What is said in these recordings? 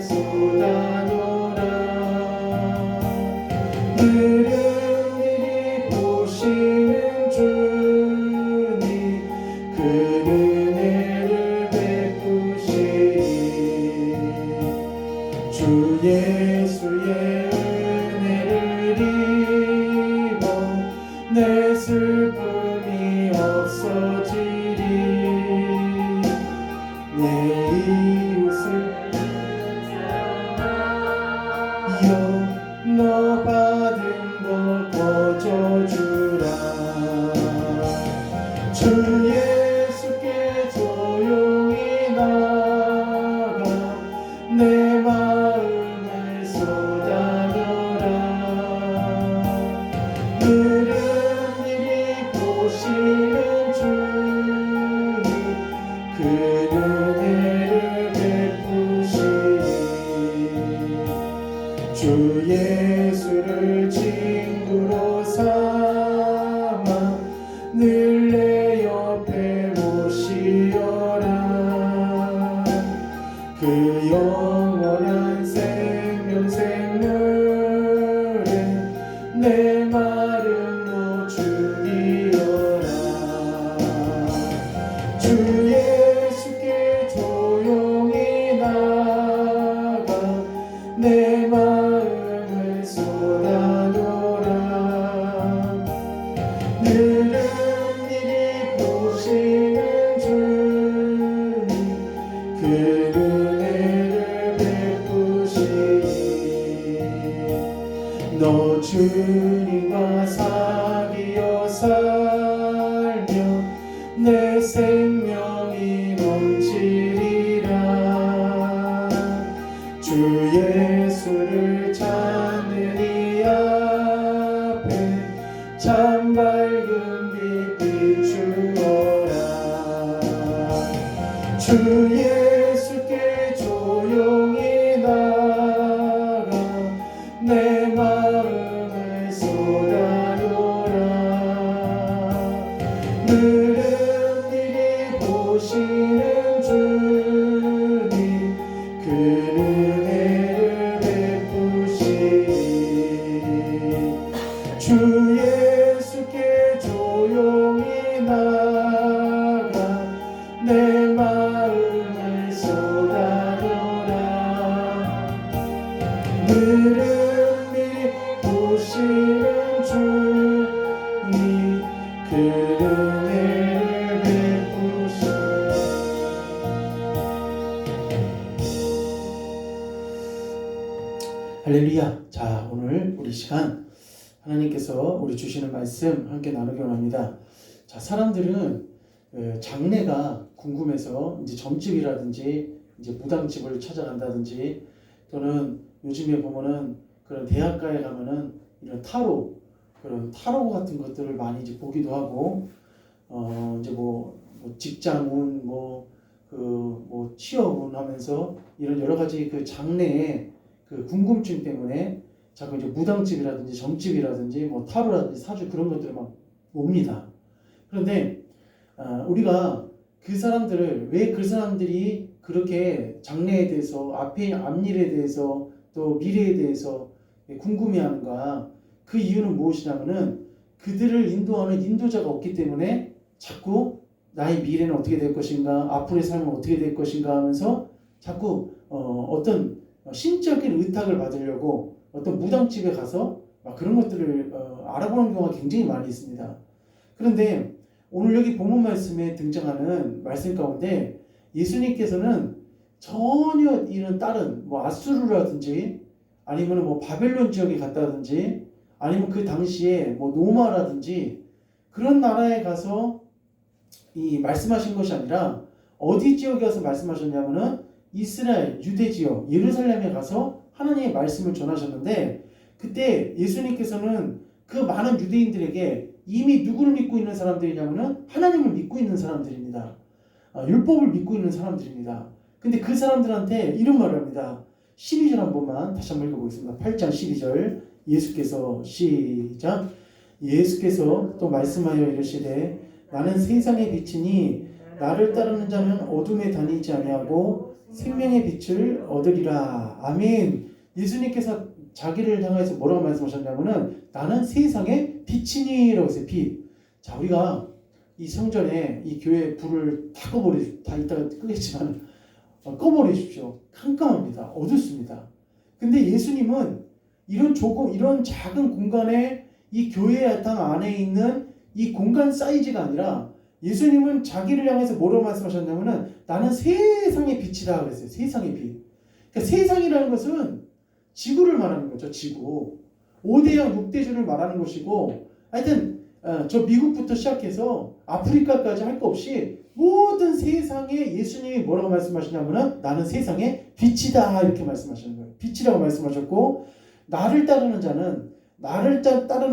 쏟아놓으라. 늘은일이 보시는 주님 그 은혜를 베푸시리. 주 예수의 은혜를 입어 내 슬픔이 없어지리. 내 이웃을 너 받은 것 거저주라. 주 예수께 조용히 나가 내 마음을 쏟아놓으라. 늘은일이 보시는 주님 그 은혜를 베푸시리. 주 예수를 친구로 삼아 늘 내 옆에 모시어라. 그 영원한 생명샘물에 내 마음도 죽이어라. 주 예수께 조용히 나가 내 마음을 쏟아놓으라. 늘은일이 보시는 주님 그 은혜를 베푸시리. 너 주님과 사귀어 살며 내 생명이 넘치리라. 주 예수를 찾는 이 앞에 참 밝은 빛 비추어라. 주 예수께 조용히 나가 내 마음을 쏟아놓으라. 늘은일이 보시는 주님 그 은혜를 베푸시리. 주 예수께 조용히 나가 내 마음을 쏟아놓으라. 늘은일이 보시는 주님 그 은혜를 베푸시리. 할렐루야. 자, 오늘 우리 시간 하나님께서 우리 주시는 말씀 함께 나누기 원합니다. 자, 사람들은 장래가 궁금해서 이제 점집이라든지 이제 무당집을 찾아간다든지 또는 요즘에 보면은 그런 대학가에 가면은 이런 그런 타로 같은 것들을 많이 이제 보기도 하고 이제 뭐 직장운 취업운 하면서 이런 여러 가지 그 장래에 그 궁금증 때문에 자꾸 이제 무당집이라든지 점집이라든지 뭐 타로라든지 사주 그런 것들을 막 옵니다. 그런데 우리가 그 사람들을 왜 그 사람들이 그렇게 장래에 대해서 앞일에 대해서 또 미래에 대해서 궁금해하는가? 그 이유는 무엇이냐면은 그들을 인도하는 인도자가 없기 때문에 자꾸 나의 미래는 어떻게 될 것인가, 앞으로의 삶은 어떻게 될 것인가 하면서 자꾸 어떤 신적인 의탁을 받으려고 어떤 무당집에 가서 막 그런 것들을 알아보는 경우가 굉장히 많이 있습니다. 그런데 오늘 여기 본문 말씀에 등장하는 말씀 가운데 예수님께서는 전혀 이런 다른 뭐 아수르라든지 아니면 뭐 바벨론 지역에 갔다든지 아니면 그 당시에 뭐 노마라든지 그런 나라에 가서 이 말씀하신 것이 아니라 어디 지역에 가서 말씀하셨냐면은 이스라엘 유대 지역 예루살렘에 가서 하나님의 말씀을 전하셨는데 그때 예수님께서는 그 많은 유대인들에게 이미 누구를 믿고 있는 사람들이냐면은 하나님을 믿고 있는 사람들입니다. 율법을 믿고 있는 사람들입니다. 근데 그 사람들한테 이런 말을 합니다. 12절 한 번만 다시 한번 읽어보겠습니다. 8장 12절 예수께서 시작. 예수께서 또 말씀하여 이르시되 나는 세상의 빛이니 나를 따르는 자는 어둠에 다니지 아니하고 생명의 빛을 얻으리라. 아멘. 예수님께서 자기를 향해서 뭐라고 말씀하셨냐면은 나는 세상의 빛이니라고 했어요. 빛. 자, 우리가 이 성전에 이 교회 불을 다 꺼버리십시오. 다 이따가 끄겠지만 꺼버리십시오. 깜깜합니다. 어둡습니다. 근데 예수님은 이런 작은 공간에 이 교회 당 안에 있는 이 공간 사이즈가 아니라 예수님은 자기를 향해서 뭐라고 말씀하셨냐면은 나는 세상의 빛이다 그랬어요. 세상의 빛. 그러니까 세상이라는 것은 지구를 말하는 거죠. 지구. 5대양 6대주를 말하는 것이고 하여튼 저 미국부터 시작해서 아프리카까지 할 거 없이 모든 세상에 예수님이 뭐라고 말씀하시냐면은 나는 세상의 빛이다 이렇게 말씀하시는 거예요. 빛이라고 말씀하셨고 나를 따르는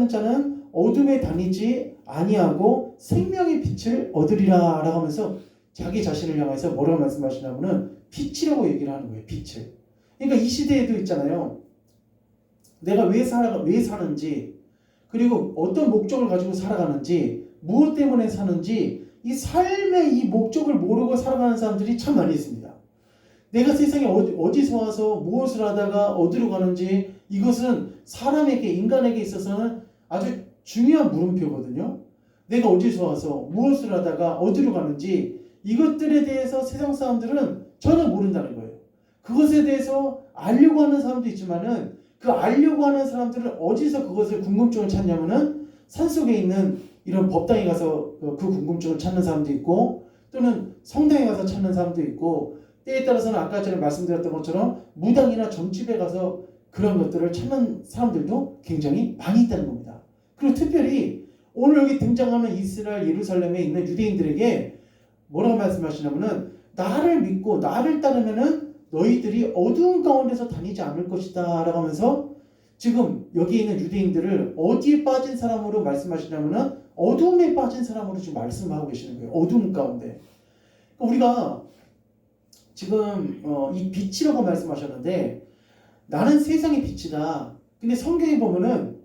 자는 어둠에 다니지 아니하고 생명의 빛을 얻으리라 라고 하면서 자기 자신을 향해서 뭐라고 말씀하시냐면은 빛이라고 얘기를 하는 거예요. 빛을. 그러니까 이 시대에도 있잖아요. 내가 왜 사는지 그리고 어떤 목적을 가지고 살아가는지 무엇 때문에 사는지 이 삶의 이 목적을 모르고 살아가는 사람들이 참 많이 있습니다. 내가 세상에 어디서 와서 무엇을 하다가 어디로 가는지 이것은 사람에게 인간에게 있어서는 아주 중요한 물음표거든요. 내가 어디서 와서 무엇을 하다가 어디로 가는지 이것들에 대해서 세상 사람들은 전혀 모른다는 거예요. 그것에 대해서 알려고 하는 사람도 있지만은 그 알려고 하는 사람들은 어디서 그것을 궁금증을 찾냐면은 산속에 있는 이런 법당에 가서 그 궁금증을 찾는 사람도 있고 또는 성당에 가서 찾는 사람도 있고 때에 따라서는 아까 전에 말씀드렸던 것처럼 무당이나 점집에 가서 그런 것들을 찾는 사람들도 굉장히 많이 있다는 겁니다. 그리고 특별히 오늘 여기 등장하는 이스라엘 예루살렘에 있는 유대인들에게 뭐라고 말씀하시냐면은 나를 믿고 나를 따르면은 너희들이 어두운 가운데서 다니지 않을 것이다 라고 하면서 지금 여기 있는 유대인들을 어디에 빠진 사람으로 말씀하시냐면은 어둠에 빠진 사람으로 지금 말씀하고 계시는 거예요. 어둠 가운데. 우리가 지금 이 빛이라고 말씀하셨는데 나는 세상의 빛이다. 근데 성경에 보면은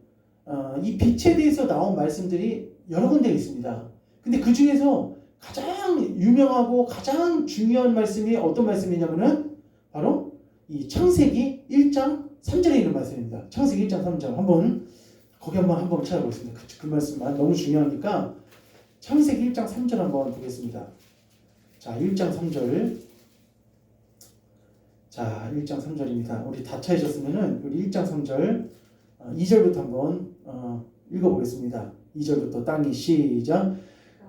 이 빛에 대해서 나온 말씀들이 여러 군데 있습니다. 근데 그 중에서 가장 유명하고 가장 중요한 말씀이 어떤 말씀이냐면은 바로 이 창세기 1장 3절에 있는 말씀입니다. 창세기 1장 3절 거기 한번 찾아보겠습니다. 그 말씀만 너무 중요하니까 창세기 1장 3절 한번 보겠습니다. 자, 1장 3절. 자, 1장 3절입니다. 우리 다 찾으셨으면은 우리 1장 3절 2절부터 한번 읽어보겠습니다. 2절부터 땅이 시작.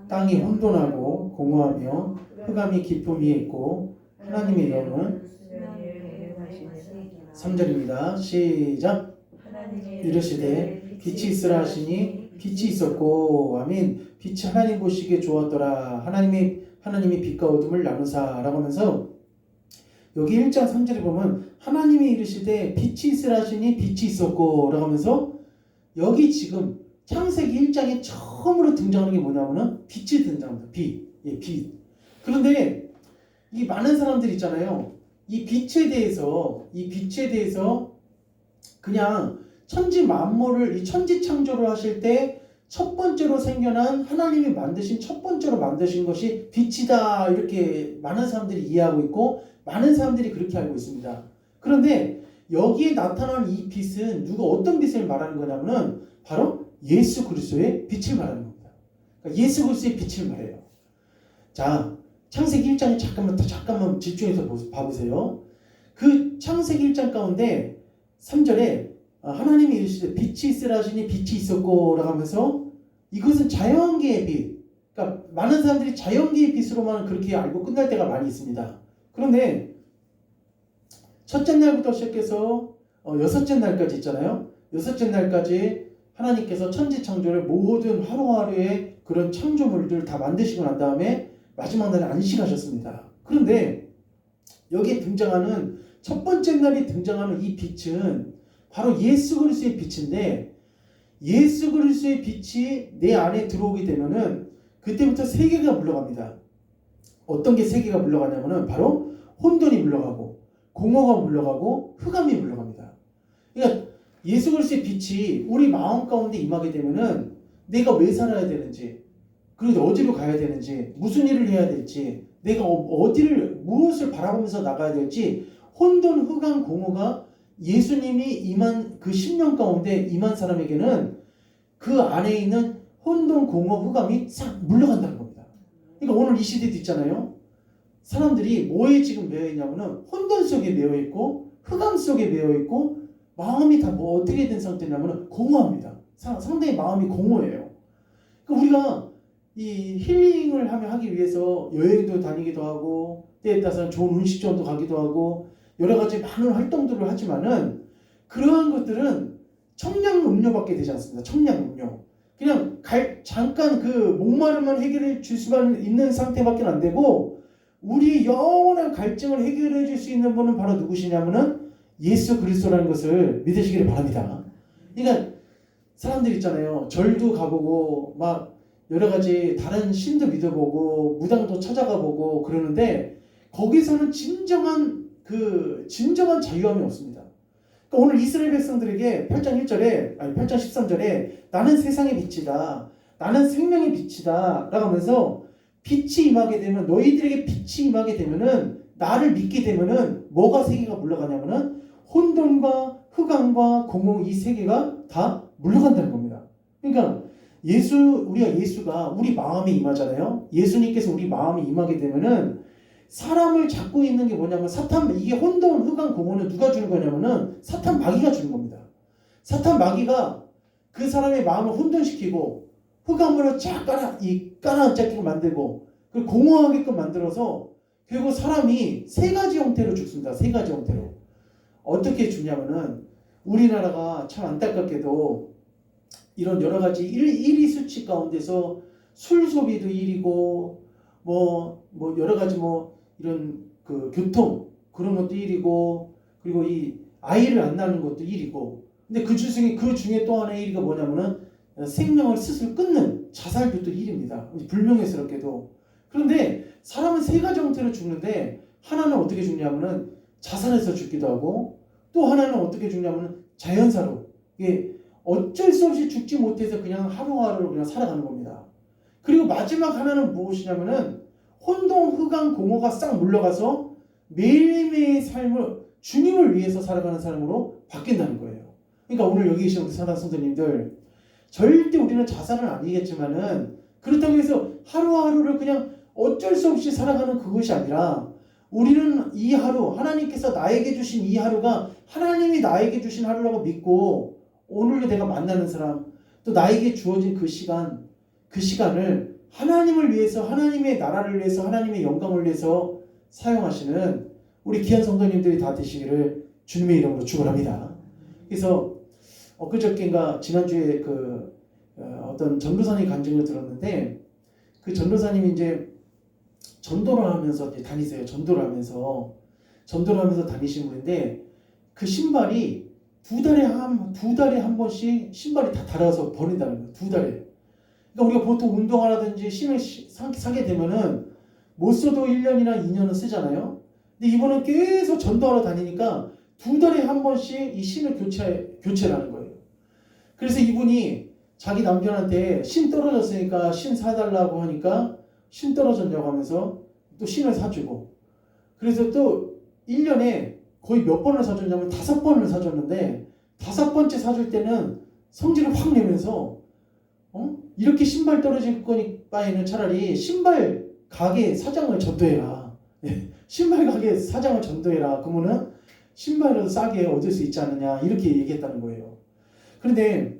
땅이 혼돈하고 공허하며 흑암이 깊음 위에 있고 하나님의 영은 3절입니다. 시작. 이르시되 빛이 있으라 하시니 빛이 있었고 아멘. 빛이 하나님 보시기에 좋았더라. 하나님이 빛과 어둠을 나누사 라고 하면서 여기 1장 3절에 보면 하나님이 이르시되 빛이 있으라 하시니 빛이 있었고 라고 하면서 여기 지금 창세기 1장에 처음으로 등장하는 게 뭐냐면은 빛이 등장합니다. 빛. 예, 빛. 그런데 이 많은 사람들 있잖아요. 이 빛에 대해서 그냥 천지 만물을 이 천지 창조를 하실 때 첫 번째로 생겨난 하나님이 첫 번째로 만드신 것이 빛이다 이렇게 많은 사람들이 이해하고 있고 많은 사람들이 그렇게 알고 있습니다. 그런데 여기에 나타난 이 빛은 어떤 빛을 말하는 거냐면은 바로 예수 그리스도의 빛을 말하는 겁니다. 그러니까 예수 그리스도의 빛을 말해요. 자, 창세기 1장에 잠깐만 집중해서 봐보세요. 그 창세기 1장 가운데 3절에 하나님이 이르시되 빛이 있으라 하시니 빛이 있었고 라고 하면서 이것은 자연계의 빛. 그러니까 많은 사람들이 자연계의 빛으로만 그렇게 알고 끝날 때가 많이 있습니다. 그런데 첫째 날부터 시작해서 여섯째 날까지 있잖아요. 여섯째 날까지 하나님께서 천지 창조를 모든 하루하루의 그런 창조물들을 다 만드시고 난 다음에 마지막 날에 안식하셨습니다. 그런데 여기에 등장하는 첫 번째 날에 등장하는 이 빛은 바로 예수 그리스도의 빛인데 예수 그리스도의 빛이 내 안에 들어오게 되면은 그때부터 세계가 물러갑니다. 어떤 게 세계가 물러가냐면은 바로 혼돈이 물러가고 공허가 물러가고 흑암이 물러갑니다. 그러니까 예수 그리스도의 빛이 우리 마음 가운데 임하게 되면은 내가 왜 살아야 되는지 그리고 어디로 가야 되는지 무슨 일을 해야 될지 내가 무엇을 바라보면서 나가야 될지 혼돈, 흑암, 공허가 예수님이 임한 그 10년 가운데 임한 사람에게는 그 안에 있는 혼돈, 공허, 흑암이 싹 물러간다는 겁니다. 그러니까 오늘 이 시대도 있잖아요. 사람들이 뭐에 지금 매여 있냐면은 혼돈 속에 매여 있고 흑암 속에 매여 있고 마음이 다 뭐 어떻게 된 상태냐면은 공허합니다. 상당히 마음이 공허해요. 그러니까 우리가 이 힐링을 하기 위해서 여행도 다니기도 하고 때에 따라서는 좋은 음식점도 가기도 하고 여러 가지 많은 활동들을 하지만은 그러한 것들은 청량 음료밖에 되지 않습니다. 청량 음료. 그냥 잠깐 그 목마름만 해결해 줄 수만 있는 상태밖에 안 되고 우리 영원한 갈증을 해결해 줄 수 있는 분은 바로 누구시냐면은 예수 그리스도라는 것을 믿으시기를 바랍니다. 그러니까 사람들 있잖아요. 절도 가보고 막 여러 가지 다른 신도 믿어보고 무당도 찾아가보고 그러는데 거기서는 진정한 자유함이 없습니다. 그러니까 오늘 이스라엘 백성들에게 8장 1절에 8장 13절에 나는 세상의 빛이다. 나는 생명의 빛이다. 라고 하면서 빛이 임하게 되면 너희들에게 빛이 임하게 되면은 나를 믿게 되면은 뭐가 세계가 물러가냐면은 혼돈과 흑암과 공허 이 세계가 다 물러간다는 겁니다. 그러니까 우리가 예수가 우리 마음에 임하잖아요. 예수님께서 우리 마음에 임하게 되면은 사람을 잡고 있는 게 뭐냐면 이게 혼돈, 흑암, 공허는 누가 주는 거냐면은 사탄 마귀가 주는 겁니다. 사탄 마귀가 그 사람의 마음을 혼돈시키고 흑암으로 쫙 깔아앉게끔 만들고 그리고 공허하게끔 만들어서 결국 사람이 세 가지 형태로 죽습니다. 세 가지 형태로. 어떻게 죽냐면은 우리나라가 참 안타깝게도 이런 여러 가지 1위 수치 가운데서 술 소비도 1위고 뭐 여러 가지 이런 그 교통 그런 것도 1위고 그리고 이 아이를 안 낳는 것도 1위고 근데 그 중에 또 하나의 1위가 뭐냐면은 생명을 스스로 끊는 자살도 또 1위입니다. 불명예스럽게도. 그런데 사람은 세 가지 형태로 죽는데 하나는 어떻게 죽냐면은 자살해서 죽기도 하고 또 하나는 어떻게 죽냐면은 자연사로 이게 어쩔 수 없이 죽지 못해서 그냥 하루하루 그냥 살아가는 겁니다. 그리고 마지막 하나는 무엇이냐면은 혼돈, 흑암, 공허가 싹 물러가서 매일매일 삶을 주님을 위해서 살아가는 사람으로 바뀐다는 거예요. 그러니까 오늘 여기 계신 우리 사랑 성도님들 절대 우리는 자살은 아니겠지만은 그렇다고 해서 하루하루를 그냥 어쩔 수 없이 살아가는 그것이 아니라 우리는 이 하루 하나님께서 나에게 주신 이 하루가 하나님이 나에게 주신 하루라고 믿고 오늘 내가 만나는 사람 또 나에게 주어진 그 시간을 하나님을 위해서 하나님의 나라를 위해서 하나님의 영광을 위해서 사용하시는 우리 귀한 성도님들이 다 되시기를 주님의 이름으로 축원합니다. 그래서 엊그저께인가 지난주에 어떤 전도사님 간증을 들었는데 그 전도사님이 이제 전도를 하면서 다니세요. 전도를 하면서 다니시는 분인데 그 신발이 두 달에 한 번씩 신발이 다 닳아서 버린다는 거예요. 2달에. 그러니까 우리가 보통 운동화라든지 신을 사게 되면은 못 써도 1년이나 2년은 쓰잖아요. 근데 이분은 계속 전도하러 다니니까 2달에 한 번씩 이 신을 교체를 하는 거예요. 그래서 이분이 자기 남편한테 신 떨어졌으니까 신 사달라고 하니까 신 떨어졌냐고 하면서 또 신을 사주고 그래서 또 1년에 거의 몇 번을 사줬냐면 5번을 사줬는데 5번째 사줄 때는 성질을 확 내면서 이렇게 신발 떨어질 바에는 차라리 신발 가게 사장을 전도해라. 신발 가게 사장을 전도해라. 그러면은 신발을 싸게 얻을 수 있지 않느냐 이렇게 얘기했다는 거예요. 그런데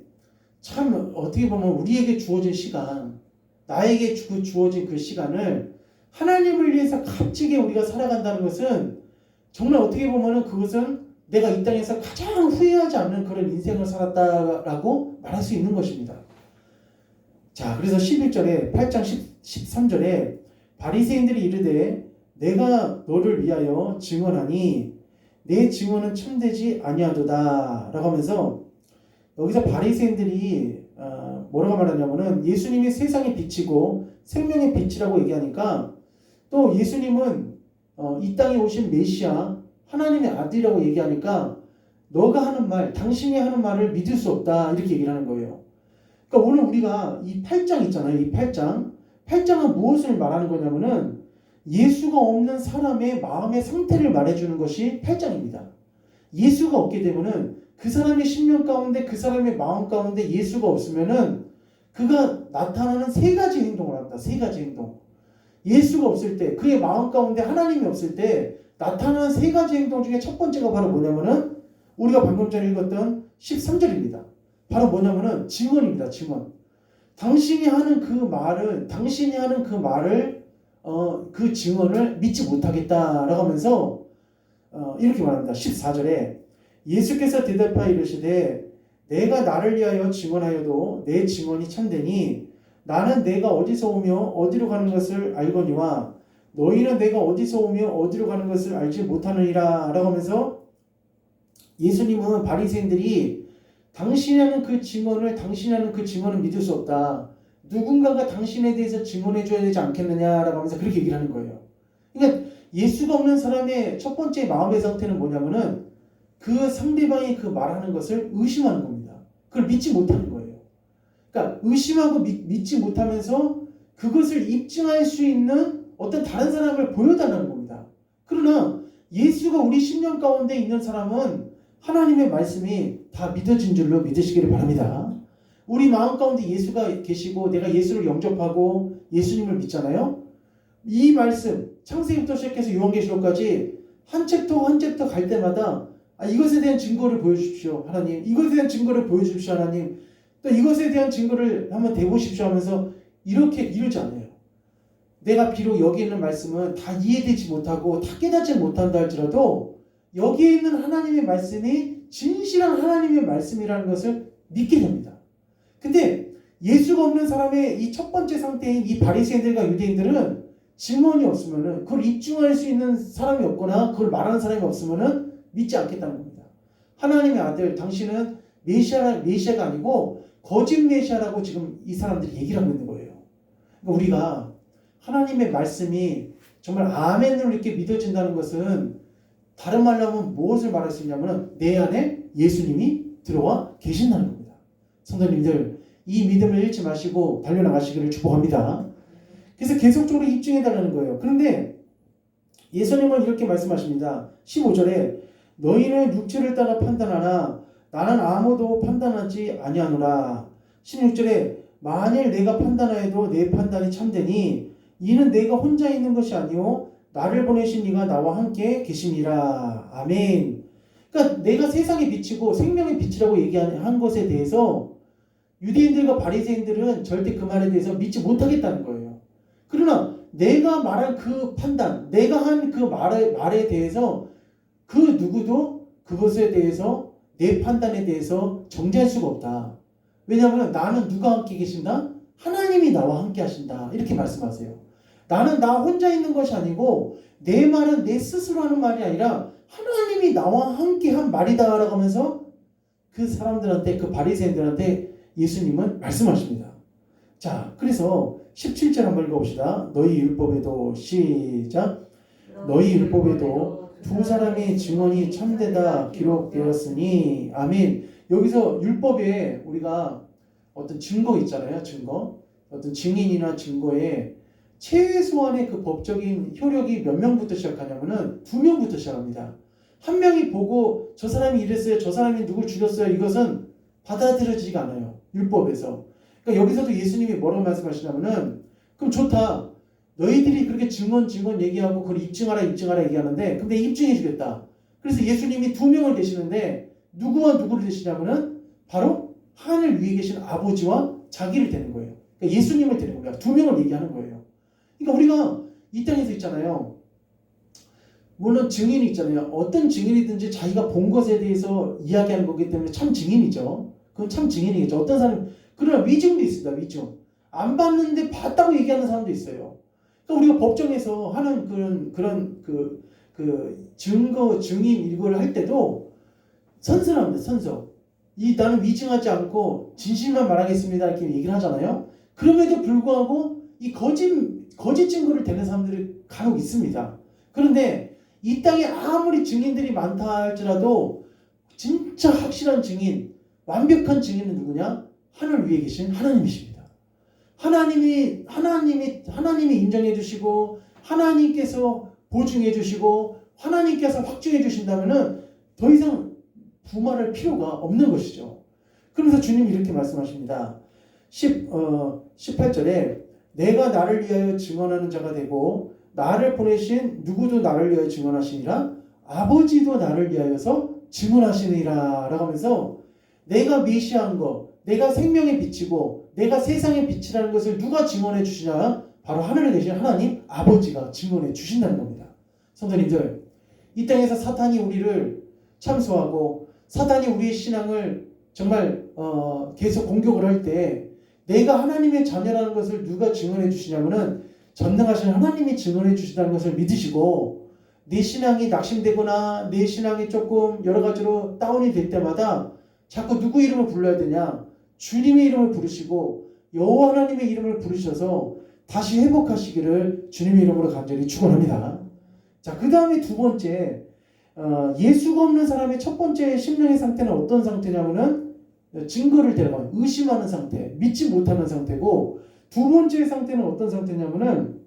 참 어떻게 보면 우리에게 주어진 시간 나에게 주어진 그 시간을 하나님을 위해서 값지게 우리가 살아간다는 것은 정말 어떻게 보면은 그것은 내가 이 땅에서 가장 후회하지 않는 그런 인생을 살았다라고 말할 수 있는 것입니다. 자, 그래서 11절에 8장 13절에 바리새인들이 이르되 내가 너를 위하여 증언하니 내 증언은 참되지 아니하도다 라고 하면서 여기서 바리새인들이 뭐라고 말하냐면은 예수님이 세상의 빛이고 생명의 빛이라고 얘기하니까 또 예수님은 이 땅에 오신 메시아 하나님의 아들이라고 얘기하니까 너가 하는 말 당신이 하는 말을 믿을 수 없다 이렇게 얘기를 하는 거예요. 그러니까 오늘 우리가 이 8장 있잖아요. 이 8장은 무엇을 말하는 거냐면은 예수가 없는 사람의 마음의 상태를 말해주는 것이 8장입니다. 예수가 없게 되면은 그 사람의 심령 가운데 그 사람의 마음 가운데 예수가 없으면은 그가 나타나는 세 가지 행동을 합니다. 세 가지 행동. 예수가 없을 때 그의 마음 가운데 하나님이 없을 때 나타나는 세 가지 행동 중에 첫 번째가 바로 뭐냐면은 우리가 방금 전에 읽었던 13절입니다. 바로 뭐냐면은 증언입니다. 증언. 당신이 하는 그 말을 그 증언을 믿지 못하겠다라고 하면서 이렇게 말합니다. 14절에 예수께서 대답하여 이르시되 내가 나를 위하여 증언하여도 내 증언이 참되니 나는 내가 어디서 오며 어디로 가는 것을 알거니와 너희는 내가 어디서 오며 어디로 가는 것을 알지 못하느니라 라고 하면서 예수님은 바리새인들이 당신이 하는 그 증언을 믿을 수 없다. 누군가가 당신에 대해서 증언해 줘야 되지 않겠느냐라고 하면서 그렇게 얘기를 하는 거예요. 그러니까 예수가 없는 사람의 첫 번째 마음의 상태는 뭐냐면은 그 상대방이 그 말하는 것을 의심하는 겁니다. 그걸 믿지 못하는 거예요. 그러니까 의심하고 믿지 못하면서 그것을 입증할 수 있는 어떤 다른 사람을 보여달라는 겁니다. 그러나 예수가 우리 심령 가운데 있는 사람은 하나님의 말씀이 다 믿어진 줄로 믿으시기를 바랍니다. 우리 마음 가운데 예수가 계시고 내가 예수를 영접하고 예수님을 믿잖아요. 이 말씀 창세기부터 시작해서 요한계시록까지 한 챕터 한 챕터 갈 때마다 이것에 대한 증거를 보여주십시오 하나님, 이것에 대한 증거를 보여주십시오 하나님, 또 이것에 대한 증거를 한번 대보십시오 하면서 이렇게 이러지 않아요. 내가 비록 여기 있는 말씀은 다 이해되지 못하고 다 깨닫지 못한다 할지라도 여기에 있는 하나님의 말씀이 진실한 하나님의 말씀이라는 것을 믿게 됩니다. 근데 예수가 없는 사람의 이 첫 번째 상태인 이 바리새인들과 유대인들은 증언이 없으면은 그걸 입증할 수 있는 사람이 없거나 그걸 말하는 사람이 없으면은 믿지 않겠다는 겁니다. 하나님의 아들 당신은 메시아가 아니고 거짓 메시아라고 지금 이 사람들이 얘기를 하고 있는 거예요. 그러니까 우리가 하나님의 말씀이 정말 아멘으로 이렇게 믿어진다는 것은 다른 말로 하면 무엇을 말할 수 있냐면 내 안에 예수님이 들어와 계신다는 겁니다. 성도님들 이 믿음을 잃지 마시고 달려나가시기를 축복합니다. 그래서 계속적으로 입증해달라는 거예요. 그런데 예수님은 이렇게 말씀하십니다. 15절에 너희는 육체를 따라 판단하나 나는 아무도 판단하지 아니하노라. 16절에 만일 내가 판단하여도 내 판단이 참되니 이는 내가 혼자 있는 것이 아니오 나를 보내신 이가 나와 함께 계심이라. 아멘. 그러니까 내가 세상의 빛이고 생명의 빛이라고 얘기한 것에 대해서 유대인들과 바리새인들은 절대 그 말에 대해서 믿지 못하겠다는 거예요. 그러나 내가 말한 그 판단, 내가 한 그 말에 대해서 그 누구도 그것에 대해서 내 판단에 대해서 정죄할 수가 없다. 왜냐하면 나는 누가 함께 계신다? 하나님이 나와 함께 하신다. 이렇게 말씀하세요. 나는 나 혼자 있는 것이 아니고 내 말은 내 스스로 하는 말이 아니라 하나님이 나와 함께 한 말이다 라고 하면서 그 사람들한테, 그 바리새인들한테 예수님은 말씀하십니다. 자, 그래서 17절 한번 읽어봅시다. 너희 율법에도 시작. 너희 율법에도 두 사람의 증언이 참되다 기록되었으니. 아멘. 여기서 율법에 우리가 어떤 증거 있잖아요. 증거. 어떤 증인이나 증거에 최소한의 그 법적인 효력이 몇 명부터 시작하냐면은 2명부터 시작합니다. 한 명이 보고 저 사람이 이랬어요, 저 사람이 누굴 죽였어요, 이것은 받아들여지지가 않아요. 율법에서. 그러니까 여기서도 예수님이 뭐라고 말씀하시냐면은 그럼 좋다. 너희들이 그렇게 증언 얘기하고 그걸 입증하라 얘기하는데 근데 입증해 주겠다. 그래서 예수님이 2명을 대시는데 누구와 누구를 대시냐면은 바로 하늘 위에 계신 아버지와 자기를 대는 거예요. 그러니까 예수님을 대는 겁니다. 2명을 얘기하는 거예요. 그러니까 우리가 이 땅에서 있잖아요. 물론 증인이 있잖아요. 어떤 증인이든지 자기가 본 것에 대해서 이야기하는 거기 때문에 참 증인이죠. 그건 참 증인이겠죠. 어떤 사람, 그러나 위증도 있습니다. 위증. 안 봤는데 봤다고 얘기하는 사람도 있어요. 그러니까 우리가 법정에서 하는 그런 증거, 증인 이걸 할 때도 선서랍니다. 선서. 나는 위증하지 않고 진실만 말하겠습니다. 이렇게 얘기를 하잖아요. 그럼에도 불구하고 이 거짓 증거를 대는 사람들이 간혹 있습니다. 그런데 이 땅에 아무리 증인들이 많다 할지라도 진짜 확실한 증인, 완벽한 증인은 누구냐? 하늘 위에 계신 하나님이십니다. 하나님이 인정해 주시고 하나님께서 보증해 주시고 하나님께서 확증해 주신다면은 더 이상 부말할 필요가 없는 것이죠. 그러면서 주님이 이렇게 말씀하십니다. 18절에 내가 나를 위하여 증언하는 자가 되고 나를 보내신 누구도 나를 위하여 증언하시니라 아버지도 나를 위하여서 증언하시니라 라고 하면서 내가 메시아인 것, 내가 생명의 빛이고 내가 세상의 빛이라는 것을 누가 증언해 주시냐? 바로 하늘에 계신 하나님 아버지가 증언해 주신다는 겁니다. 성도님들, 이 땅에서 사탄이 우리를 참소하고 사탄이 우리의 신앙을 정말 계속 공격을 할 때 내가 하나님의 자녀라는 것을 누가 증언해 주시냐면은 전능하신 하나님이 증언해 주시다는 것을 믿으시고 내 신앙이 낙심되거나 내 신앙이 조금 여러 가지로 다운이 될 때마다 자꾸 누구 이름을 불러야 되냐? 주님의 이름을 부르시고 여호와 하나님의 이름을 부르셔서 다시 회복하시기를 주님의 이름으로 간절히 축원합니다. 자, 그 다음에 두 번째 예수가 없는 사람의 첫 번째 심령의 상태는 어떤 상태냐면은 증거를 대라고 의심하는 상태, 믿지 못하는 상태고 두 번째 상태는 어떤 상태냐면은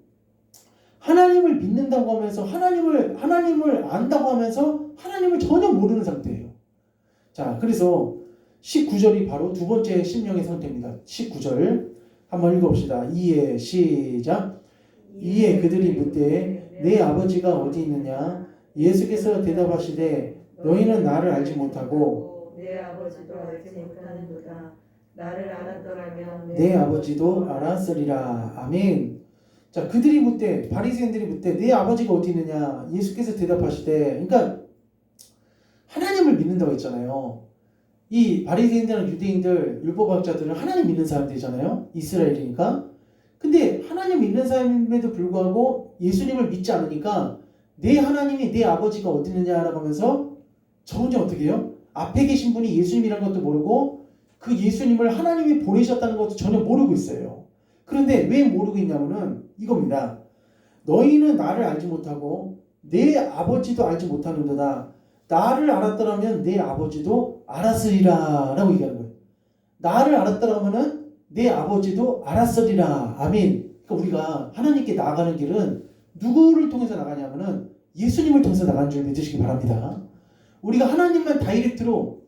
하나님을 믿는다고 하면서 하나님을 안다고 하면서 하나님을 전혀 모르는 상태예요. 자, 그래서 19절이 바로 두 번째 심령의 상태입니다. 19절 한번 읽어봅시다. 이에 시작. 이에 그들이 묻되 내 아버지가 어디 있느냐? 예수께서 대답하시되 너희는 나를 알지 못하고 내 아버지도 알지 못하는도다. 나를 알았더라면 내 아버지도 알았으리라. 아멘. 자, 그들이 묻되 바리새인들이 묻되 내 아버지가 어디 있느냐? 예수께서 대답하시되, 그러니까 하나님을 믿는다고 했잖아요. 이 바리새인들은 유대인들 율법학자들은 하나님 믿는 사람들이잖아요. 이스라엘이니까. 근데 하나님 믿는 사람임에도 불구하고 예수님을 믿지 않으니까 내 하나님이 내 아버지가 어디 있느냐라고 하면서 저 혼자 어떻게 해요? 앞에 계신 분이 예수님이라는 것도 모르고 그 예수님을 하나님이 보내셨다는 것도 전혀 모르고 있어요. 그런데 왜 모르고 있냐면은 이겁니다. 너희는 나를 알지 못하고 내 아버지도 알지 못하는도다. 나를 알았더라면 내 아버지도 알았으리라 라고 얘기하는 거예요. 나를 알았더라면은 내 아버지도 알았으리라. 아멘. 그러니까 우리가 하나님께 나아가는 길은 누구를 통해서 나가냐면은 예수님을 통해서 나가는 줄 믿으시기 바랍니다. 우리가 하나님만 다이렉트로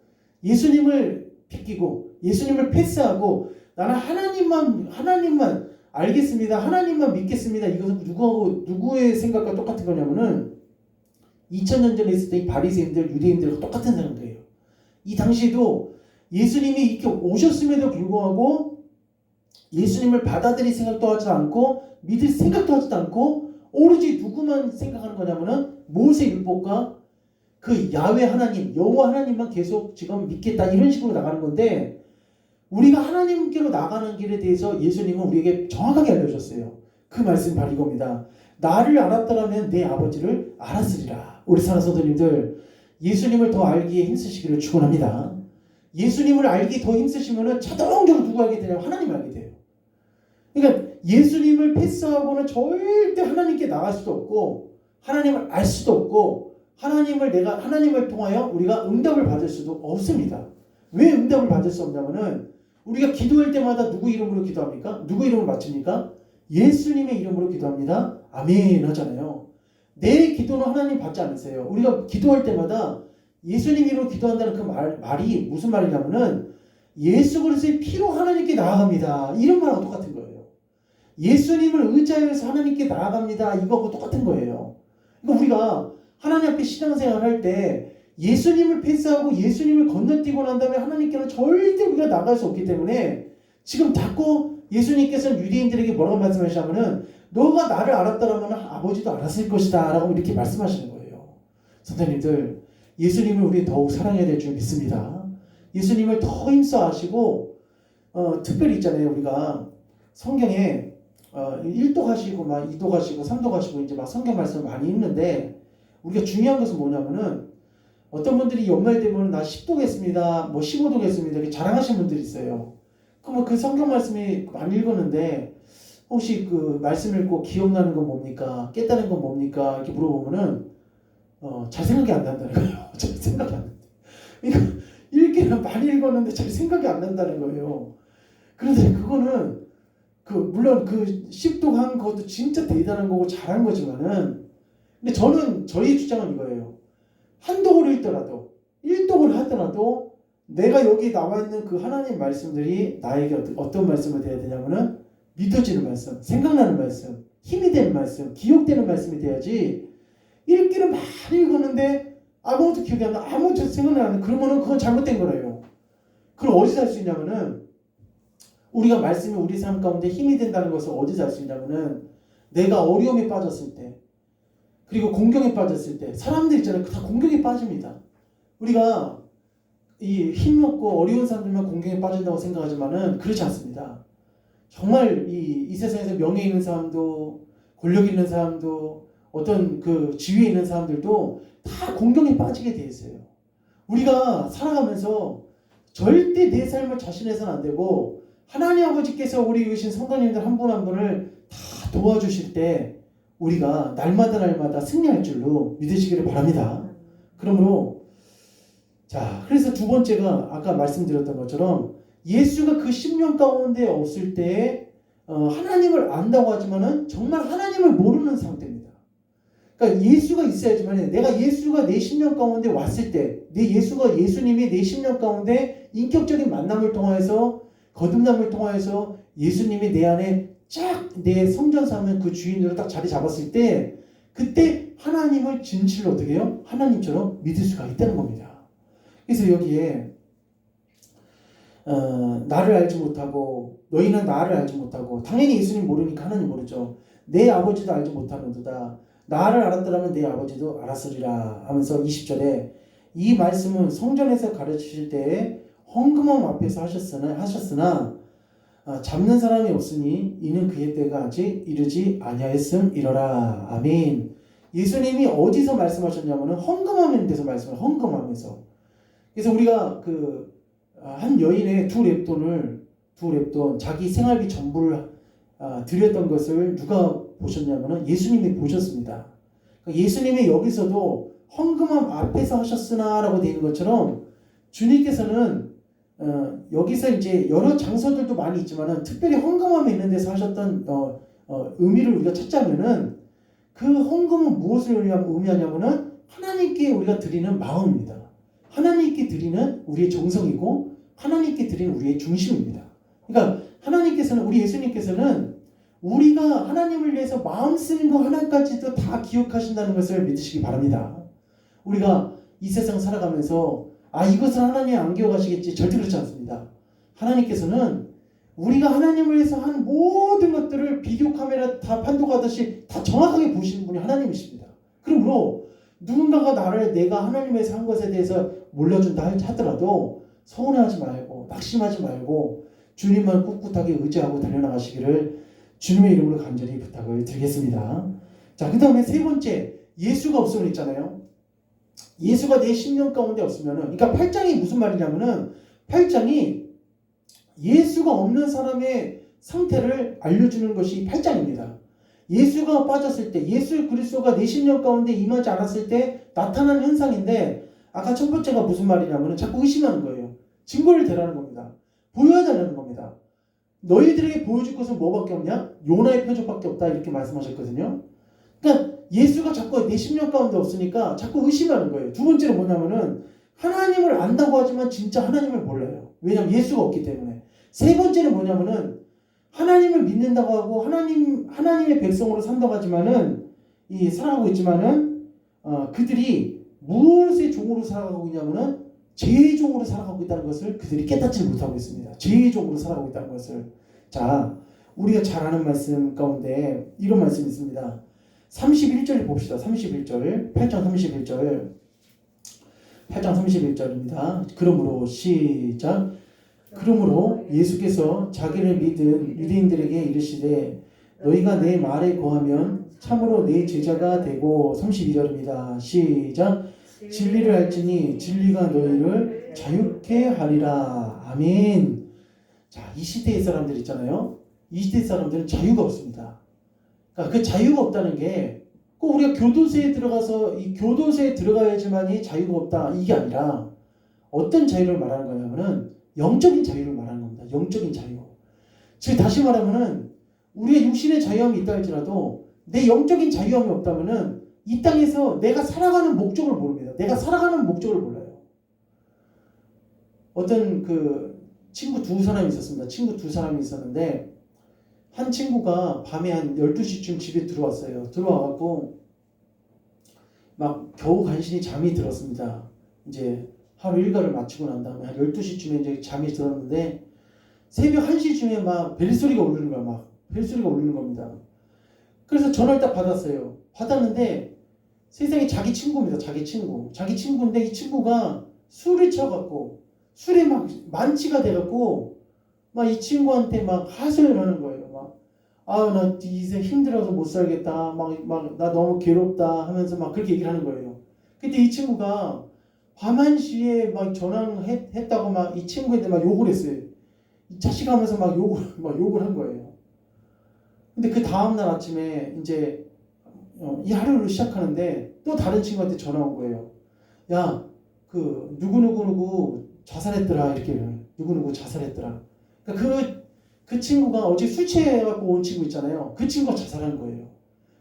예수님을 비끼고 예수님을 패스하고 나는 하나님만 알겠습니다. 하나님만 믿겠습니다. 이것은 누구의 생각과 똑같은 거냐면은 2000년 전에 있을 때 이 바리새인들, 유대인들과 똑같은 사람들이에요. 이 당시에도 예수님이 이렇게 오셨음에도 불구하고 예수님을 받아들일 생각도 하지 않고 믿을 생각도 하지도 않고 오로지 누구만 생각하는 거냐면은 모세 율법과 그 야훼 하나님, 여호와 하나님만 계속 지금 믿겠다 이런 식으로 나가는 건데 우리가 하나님께로 나가는 길에 대해서 예수님은 우리에게 정확하게 알려줬어요. 그 말씀이 바로 이겁니다. 나를 알았더라면 내 아버지를 알았으리라. 우리 사랑하는 성도님들, 예수님을 더 알기에 힘쓰시기를 축원합니다. 예수님을 알기 더 힘쓰시면은 자동적으로 누구 알게 되냐면 하나님 알게 돼요. 그러니까 예수님을 패스하고는 절대 하나님께 나갈 수도 없고 하나님을 알 수도 없고 하나님을 통하여 우리가 응답을 받을 수도 없습니다. 왜 응답을 받을 수 없냐면은 우리가 기도할 때마다 누구 이름으로 기도합니까? 누구 이름을 맞춥니까? 예수님의 이름으로 기도합니다. 아멘 하잖아요. 내 기도는 하나님 받지 않으세요. 우리가 기도할 때마다 예수님 이름으로 기도한다는 그 말이 무슨 말이냐면은 예수 그리스도의 피로 하나님께 나아갑니다. 이런 말하고 똑같은 거예요. 예수님을 의지하여서 하나님께 나아갑니다. 이거하고 똑같은 거예요. 그러니까 우리가 하나님 앞에 신앙생활을 할 때 예수님을 패스하고 예수님을 건너뛰고 난 다음에 하나님께는 절대 우리가 나갈 수 없기 때문에 지금 자꾸 예수님께서는 유대인들에게 뭐라고 말씀하시냐면은 너가 나를 알았더라면 아버지도 알았을 것이다 라고 이렇게 말씀하시는 거예요. 선생님들, 예수님을 우리 더욱 사랑해야 될 줄 믿습니다. 예수님을 더 힘써 하시고 특별히 있잖아요. 우리가 성경에 1도 가시고 막 2도 가시고 3도 가시고 이제 막 성경 말씀을 많이 읽는데 우리가 중요한 것은 뭐냐면은 어떤 분들이 연말 되면 나 10도 겠습니다. 뭐 15도 겠습니다. 이렇게 자랑하시는 분들이 있어요. 그럼 그 성경 말씀이 많이 읽었는데 혹시 그 말씀 읽고 기억나는 건 뭡니까? 깼다는 건 뭡니까? 이렇게 물어보면은 잘 생각이 안 난다는 거예요. 잘 생각이 안 난다. 그러니까 읽기는 많이 읽었는데 잘 생각이 안 난다는 거예요. 그런데 그거는 물론 그 십독한 것도 진짜 대단한 거고 잘한 거지만은, 근데 저는 저희 주장은 이거예요. 한 독을 읽더라도 1독을 하더라도 내가 여기 나와 있는 그 하나님 말씀들이 나에게 어떤 말씀을 돼야 되냐면은 믿어지는 말씀, 생각나는 말씀, 힘이 되는 말씀, 기억되는 말씀이 돼야지. 읽기는 많이 읽었는데 아무것도 기억이 안 나, 아무것도 생각나지 않는, 그러면은 그건 잘못된 거예요. 그럼 어디서 할 수 있냐면은, 우리가 말씀이 우리 삶 가운데 힘이 된다는 것을 어디서 할 수 있냐면은, 내가 어려움에 빠졌을 때, 그리고 공경에 빠졌을 때, 사람들 있잖아요. 다 공경에 빠집니다. 우리가 이 힘없고 어려운 사람들만 공경에 빠진다고 생각하지만은 그렇지 않습니다. 정말 이 세상에서 명예 있는 사람도, 권력 있는 사람도, 어떤 그 지위에 있는 사람들도 다 공경에 빠지게 돼 있어요. 우리가 살아가면서 절대 내 삶을 자신해서는 안 되고, 하나님 아버지께서 우리 계신 성도님들 한 분 한 분을 다 도와주실 때 우리가 날마다 승리할 줄로 믿으시기를 바랍니다. 그러므로 자, 그래서 두 번째가 아까 말씀드렸던 것처럼 예수가 그 10년 가운데 없을 때 하나님을 안다고 하지만은 정말 하나님을 모르는 상태입니다. 그러니까 예수가 있어야지만, 내가 예수가 내 10년 가운데 왔을 때, 예수님이 내 10년 가운데 인격적인 만남을 통해서, 거듭남을 통해서 예수님이 내 안에 쫙 내 성전 삼은 그 주인으로 딱 자리 잡았을 때, 그때 하나님을 진실로 어떻게 해요? 하나님처럼 믿을 수가 있다는 겁니다. 그래서 여기에 나를 알지 못하고 너희는 나를 알지 못하고, 당연히 예수님 모르니까 하나님 모르죠. 내 아버지도 알지 못하는도다. 나를 알았더라면 내 아버지도 알았으리라 하면서 20절에 이 말씀은 성전에서 가르치실 때에 헌금함 앞에서 하셨으나 잡는 사람이 없으니 이는 그의 때가 아직 이르지 아니하였음이러라. 아멘. 예수님이 어디서 말씀하셨냐면 헌금하는 데서 말씀을, 헌금하면서. 그래서 우리가 한 여인의 두 렙돈 자기 생활비 전부를 드렸던 것을 누가 보셨냐면 예수님이 보셨습니다. 그러니까 예수님이 여기서도 헌금함 앞에서 하셨으나 라고 되어 있는 것처럼, 주님께서는 여기서 이제 여러 장소들도 많이 있지만은 특별히 헌금함에 있는 데서 하셨던 의미를 우리가 찾자면은, 그 헌금은 무엇을 의미하냐면은 하나님께 우리가 드리는 마음입니다. 하나님께 드리는 우리의 정성이고 하나님께 드리는 우리의 중심입니다. 그러니까 하나님께서는, 우리 예수님께서는 우리가 하나님을 위해서 마음 쓰는 거 하나까지도 다 기억하신다는 것을 믿으시기 바랍니다. 우리가 이 세상 살아가면서 이것을 하나님 안 기억하시겠지, 절대 그렇지 않습니다. 하나님께서는 우리가 하나님을 위해서 한 모든 것들을 비디오 카메라 다 판독하듯이 다 정확하게 보시는 분이 하나님이십니다. 그러므로 누군가가 내가 하나님을 위해서 한 것에 대해서 몰려준다 하더라도 서운해하지 말고, 낙심하지 말고 주님만 꿋꿋하게 의지하고 달려나가시기를 주님의 이름으로 간절히 부탁을 드리겠습니다. 자, 그 다음에 세 번째, 예수가 없으면 있잖아요. 예수가 내 10년 가운데 없으면은, 그러니까 8장이 무슨 말이냐면은, 8장이 예수가 없는 사람의 상태를 알려주는 것이 8장입니다. 예수가 빠졌을 때, 예수 그리스도가 내 10년 가운데 임하지 않았을 때 나타나는 현상인데, 아까 첫 번째가 무슨 말이냐면은 자꾸 의심하는 거예요. 증거를 대라는 겁니다. 보여야 되는 겁니다. 너희들에게 보여줄 것은 뭐밖에 없냐? 요나의 표적밖에 없다, 이렇게 말씀하셨거든요. 그러니까 예수가 자꾸 내 10년 가운데 없으니까 자꾸 의심하는 거예요. 두 번째는 뭐냐면은 하나님을 안다고 하지만 진짜 하나님을 몰라요. 왜냐하면 예수가 없기 때문에. 세 번째는 뭐냐면은 하나님을 믿는다고 하고 하나님의 백성으로 산다고 하지만은 살아가고 있지만은 그들이 무엇의 종으로 살아가고 있냐면은 죄의 종으로 살아가고 있다는 것을 그들이 깨닫지 못하고 있습니다. 죄의 종으로 살아가고 있다는 것을. 자, 우리가 잘 아는 말씀 가운데 이런 말씀이 있습니다. 31절 봅시다. 31절, 8장 31절, 8장 31절입니다. 그러므로 시작. 그러므로 예수께서 자기를 믿은 유대인들에게 이르시되 너희가 내 말에 거하면 참으로 내 제자가 되고. 32절입니다. 시작. 진리를 알지니 진리가 너희를 자유케 하리라. 아멘. 자, 이 시대의 사람들 있잖아요. 이 시대의 사람들은 자유가 없습니다. 그러니까 그 자유가 없다는 게 꼭 우리가 교도소에 들어가서 이 교도소에 들어가야지만이 자유가 없다, 이게 아니라 어떤 자유를 말하는 거냐면은 영적인 자유를 말하는 겁니다. 영적인 자유. 즉 다시 말하면은 우리의 육신의 자유함이 있다 할지라도 내 영적인 자유함이 없다면은 이 땅에서 내가 살아가는 목적을 모릅니다. 내가 살아가는 목적을 몰라요. 어떤 그 친구 두 사람이 있었습니다. 친구 두 사람이 있었는데 한 친구가 밤에 한 12시쯤 집에 들어왔어요. 들어와갖고 막 겨우 간신히 잠이 들었습니다. 이제 하루 일과를 마치고 난 다음에 한 12시쯤에 이제 잠이 들었는데 새벽 1시쯤에 막 벨소리가 울리는 거야. 막 벨소리가 울리는 겁니다. 그래서 전화를 딱 받았어요. 받았는데 세상에 자기 친구입니다. 자기 친구. 자기 친구인데 이 친구가 술을 쳐갖고 술에 막 만취가 돼갖고 막 이 친구한테 막 하소연을 하는 거예요. 막 아유 나 이제 힘들어서 못 살겠다. 막 나 너무 괴롭다 하면서 막 그렇게 얘기를 하는 거예요. 그때 이 친구가 밤 1시에 막 전화를 했다고 막 이 친구한테 막 욕을 했어요. 이 자식 하면서 막 욕을 한 거예요. 근데 그 다음날 아침에 이제 이 하루를 시작하는데 또 다른 친구한테 전화 온 거예요. 야, 그 누구 자살했더라 이렇게 누구 자살했더라. 그러니까 그 친구가 어제 술 취해갖고 온 친구 있잖아요. 그 친구가 자살한 거예요.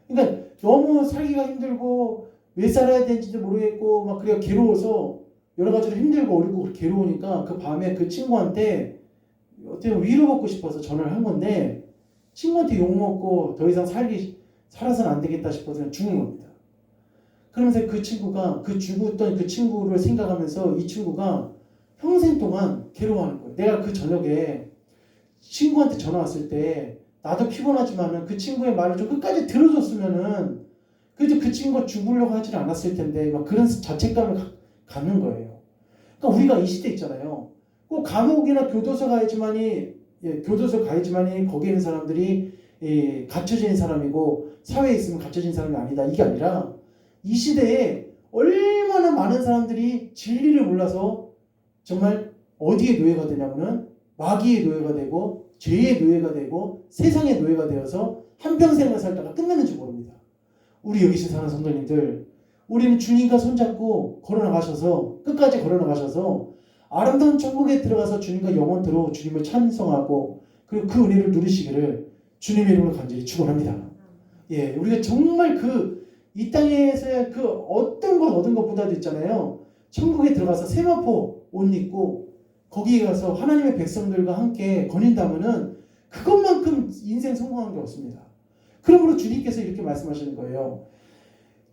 그러니까 너무 살기가 힘들고 왜 살아야 되는지도 모르겠고 막 그래가 괴로워서 여러 가지로 힘들고 어렵고 괴로우니까 그 밤에 그 친구한테 어떻게 보면 위로받고 싶어서 전화를 한 건데 친구한테 욕먹고 더 이상 살아서는 안 되겠다 싶어서 그냥 죽은 겁니다. 그러면서 그 친구가 그 죽었던 그 친구를 생각하면서 이 친구가 평생 동안 괴로워하는 거예요. 내가 그 저녁에 친구한테 전화 왔을 때 나도 피곤하지만은 그 친구의 말을 좀 끝까지 들어줬으면은 그래도 그 친구가 죽으려고 하지는 않았을 텐데 막 그런 자책감을 갖는 거예요. 그러니까 우리가 이 시대 있잖아요. 꼭 감옥이나 교도소 가야지만이 교도소 가야지만이 거기에 있는 사람들이 갇혀진 사람이고 사회에 있으면 갇혀진 사람이 아니다. 이게 아니라 이 시대에 얼마나 많은 사람들이 진리를 몰라서 정말 어디에 노예가 되냐면은 마귀의 노예가 되고 죄의 노예가 되고 세상의 노예가 되어서 한평생을 살다가 끝내는지 모릅니다. 우리 여기 계신 사는 성도님들, 우리는 주님과 손잡고 걸어나가셔서 끝까지 걸어나가셔서 아름다운 천국에 들어가서 주님과 영원토록 주님을 찬송하고 그리고 그 은혜를 누리시기를 주님의 이름으로 간절히 축원합니다. 예, 우리가 정말 이 땅에서 그 어떤 것 얻은 것보다도 있잖아요. 천국에 들어가서 세마포 옷 입고 거기에 가서 하나님의 백성들과 함께 거닌다면은 그것만큼 인생 성공한 게 없습니다. 그러므로 주님께서 이렇게 말씀하시는 거예요.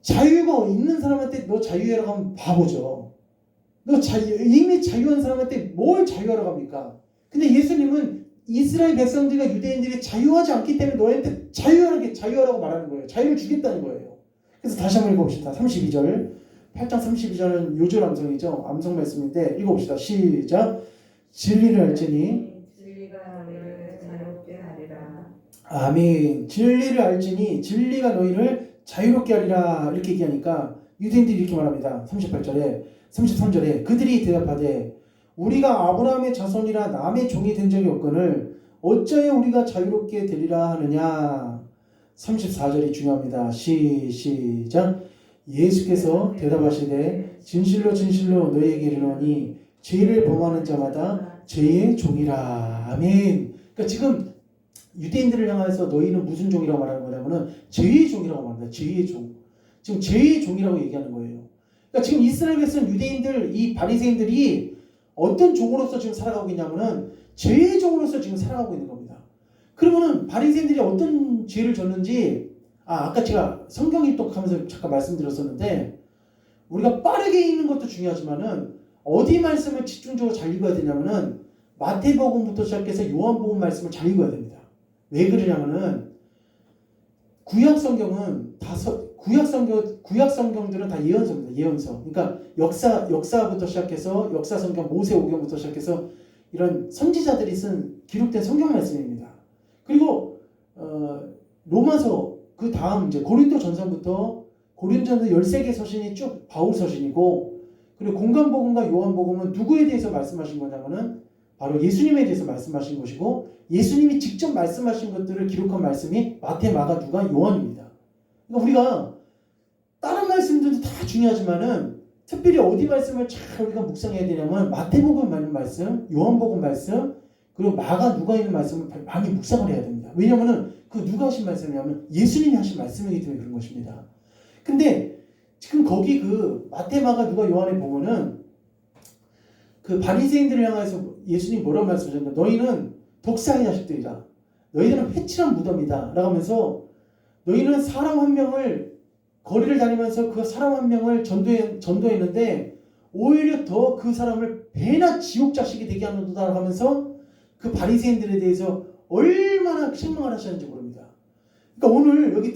자유가 있는 사람한테 너 자유하라고 하면 바보죠. 이미 자유한 사람한테 뭘 자유하라고 합니까? 근데 예수님은 이스라엘 백성들과 유대인들이 자유하지 않기 때문에 너희한테 자유하라고 말하는 거예요. 자유를 주겠다는 거예요. 그래서 다시 한번 읽어봅시다. 32절 8장 32절은 요절 암송이죠. 암송 말씀인데 읽어봅시다. 시작. 진리를 알지니 진리가 너희를 자유롭게 하리라. 아멘. 진리를 알지니 진리가 너희를 자유롭게 하리라 이렇게 얘기하니까 유대인들이 이렇게 말합니다. 38절에 33절에 그들이 대답하되 우리가 아브라함의 자손이라 남의 종이 된 적이 없거늘 어찌하여 우리가 자유롭게 되리라 하느냐. 34절이 중요합니다. 시작. 예수께서 대답하시되 진실로 진실로 너희에게 이르노니 죄를 범하는 자마다 죄의 종이라. 아멘. 그러니까 지금 유대인들을 향해서 너희는 무슨 종이라고 말하는 거냐면은 죄의 종이라고 말합니다. 죄의 종. 지금 죄의 종이라고 얘기하는 거예요. 그러니까 지금 이스라엘 백성 유대인들 이 바리새인들이 어떤 종으로서 지금 살아가고 있냐면은 죄의 종으로서 지금 살아가고 있는 겁니다. 그러면은 바리새인들이 어떤 죄를 졌는지 아까 제가 성경 입독하면서 잠깐 말씀드렸었는데 우리가 빠르게 읽는 것도 중요하지만은 어디 말씀을 집중적으로 잘 읽어야 되냐면은 마태복음부터 시작해서 요한복음 말씀을 잘 읽어야 됩니다. 왜 그러냐면은 구약 성경들은 다 예언서입니다. 예언서. 그러니까 역사부터 시작해서 역사 성경 모세오경부터 시작해서 이런 선지자들이 쓴 기록된 성경 말씀입니다. 그리고 로마서 그 다음 이제 고린도 전서부터 고린도전서 13개 서신이 쭉 바울 서신이고 그리고 공간복음과 요한복음은 누구에 대해서 말씀하신 거냐면은 바로 예수님에 대해서 말씀하신 것이고 예수님이 직접 말씀하신 것들을 기록한 말씀이 마태, 마가, 누가, 요한입니다. 그러니까 우리가 다른 말씀들도 다 중요하지만은 특별히 어디 말씀을 잘 우리가 묵상해야 되냐면 마태복음 말씀, 요한복음 말씀, 그 그리고 마가 누가 있는 말씀을 많이 묵상을 해야 됩니다. 왜냐하면 그 누가 하신 말씀이냐면 예수님이 하신 말씀이기 때문에 그런 것입니다. 근데 지금 거기 그 마태, 마가, 누가, 요한에 보면은 그 바리새인들을 향해서 예수님 뭐라고 말씀하셨냐면 너희는 독사의 자식들이다. 너희들은 회칠한 무덤이다. 라고 하면서 너희는 사람 한 명을 거리를 다니면서 그 사람 한 명을 전도했는데 오히려 더 그 사람을 배나 지옥 자식이 되게 하는도다 라고 하면서 그 바리새인들에 대해서 얼마나 책망을 하셨는지 모릅니다. 그러니까 오늘 여기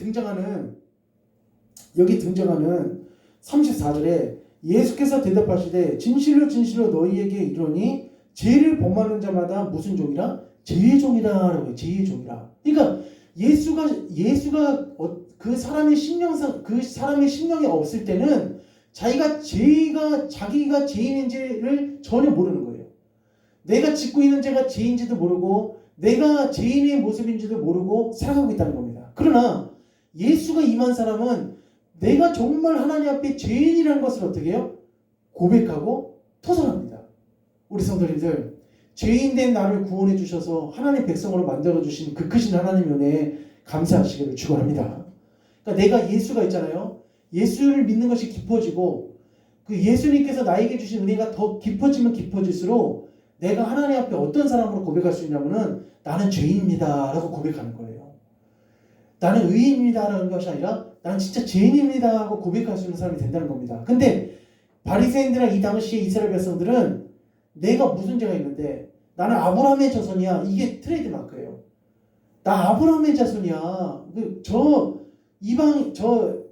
등장하는 34절에 예수께서 대답하시되 진실로 진실로 너희에게 이르노니 죄를 범하는 자마다 무슨 종이라? 죄의 종이라 라고 해요. 죄의 종이라. 그러니까 예수가 그 사람의 심령이 없을 때는 자기가 죄인인지를 전혀 모르는 거예요. 내가 짓고 있는 죄가 죄인지도 모르고 내가 죄인의 모습인지도 모르고 살아가고 있다는 겁니다. 그러나 예수가 임한 사람은 내가 정말 하나님 앞에 죄인이라는 것을 어떻게 해요? 고백하고 토설합니다. 우리 성도님들, 죄인된 나를 구원해 주셔서 하나님 백성으로 만들어 주신 그 크신 하나님 은혜에 감사하시기를 축원합니다. 그러니까 내가 예수가 있잖아요. 예수를 믿는 것이 깊어지고 그 예수님께서 나에게 주신 은혜가 더 깊어지면 깊어질수록 내가 하나님 앞에 어떤 사람으로 고백할 수 있냐면은 나는 죄인입니다 라고 고백하는 거예요. 나는 의인입니다 라는 것이 아니라 나는 진짜 죄인입니다 하고 고백할 수 있는 사람이 된다는 겁니다. 근데 바리새인들이나 이 당시에 이스라엘 백성들은 내가 무슨 죄가 있는데 나는 아브라함의 자손이야. 이게 트레이드 마크예요. 나 아브라함의 자손이야. 저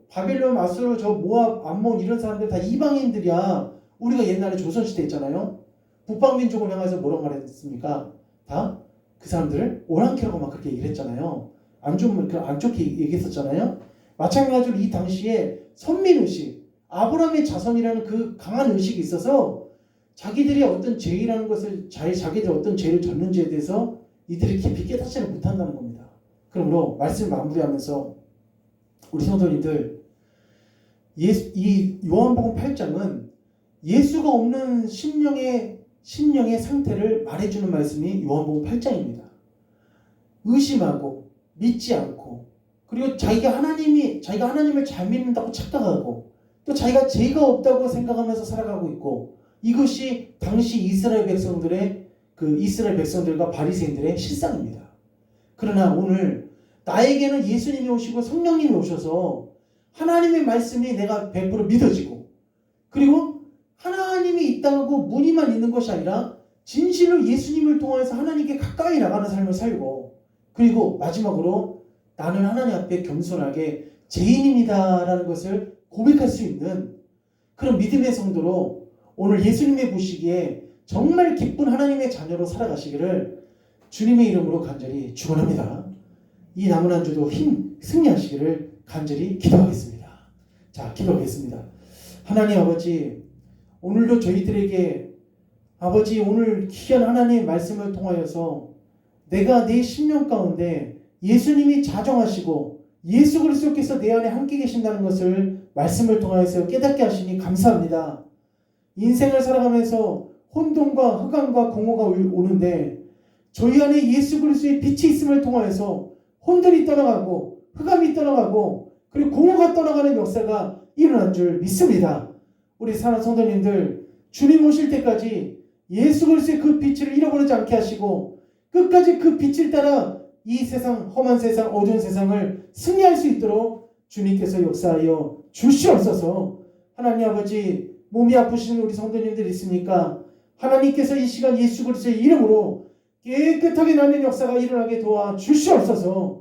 바벨론, 아수르, 저 모압, 암몬 이런 사람들 다 이방인들이야. 우리가 옛날에 조선시대 있잖아요. 북방민족을 향해서 뭐라고 말했습니까? 다 그 사람들을 오랑캐라고 막 그렇게 얘기를 했잖아요. 안 좋게 얘기했었잖아요. 마찬가지로 이 당시에 선민의식, 아브라함의 자손이라는 그 강한 의식이 있어서 자기들이 어떤 죄라는 것을 자기들이 어떤 죄를 졌는지에 대해서 이들이 깊이 깨닫지를 못한다는 겁니다. 그러므로 말씀을 마무리하면서 우리 성도님들 이 요한복음 8장은 예수가 없는 심령의 상태를 말해주는 말씀이 요한복음 8장입니다. 의심하고 믿지 않고 그리고 자기가 하나님을 잘 믿는다고 착각하고 또 자기가 죄가 없다고 생각하면서 살아가고 있고 이것이 당시 이스라엘 백성들과 바리새인들의 실상입니다. 그러나 오늘 나에게는 예수님이 오시고 성령님이 오셔서 하나님의 말씀이 내가 100% 믿어지고 그리고 하나님이 있다고 무늬만 있는 것이 아니라 진실로 예수님을 통해서 하나님께 가까이 나가는 삶을 살고 그리고 마지막으로 나는 하나님 앞에 겸손하게 죄인입니다라는 것을 고백할 수 있는 그런 믿음의 성도로 오늘 예수님의 보시기에 정말 기쁜 하나님의 자녀로 살아가시기를 주님의 이름으로 간절히 축원합니다. 이 남은 한 주도 승리하시기를 간절히 기도하겠습니다. 자, 기도하겠습니다. 하나님 아버지, 오늘도 저희들에게 아버지 오늘 귀한 하나님의 말씀을 통하여서 내가 내 심령 가운데 예수님이 자정하시고 예수 그리스도께서 내 안에 함께 계신다는 것을 말씀을 통하여서 깨닫게 하시니 감사합니다. 인생을 살아가면서 혼돈과 흑암과 공허가 오는데 저희 안에 예수 그리스도의 빛이 있음을 통하여서 혼돈이 떠나가고 흑암이 떠나가고 그리고 공허가 떠나가는 역사가 일어난 줄 믿습니다. 우리 사랑하는 성도님들 주님 오실 때까지 예수 그리스도의 그 빛을 잃어버리지 않게 하시고 끝까지 그 빛을 따라 이 세상 험한 세상 어두운 세상을 승리할 수 있도록 주님께서 역사하여 주시옵소서. 하나님 아버지 몸이 아프신 우리 성도님들 있습니까? 하나님께서 이 시간 예수 그리스도의 이름으로 깨끗하게 낫는 역사가 일어나게 도와 주시옵소서.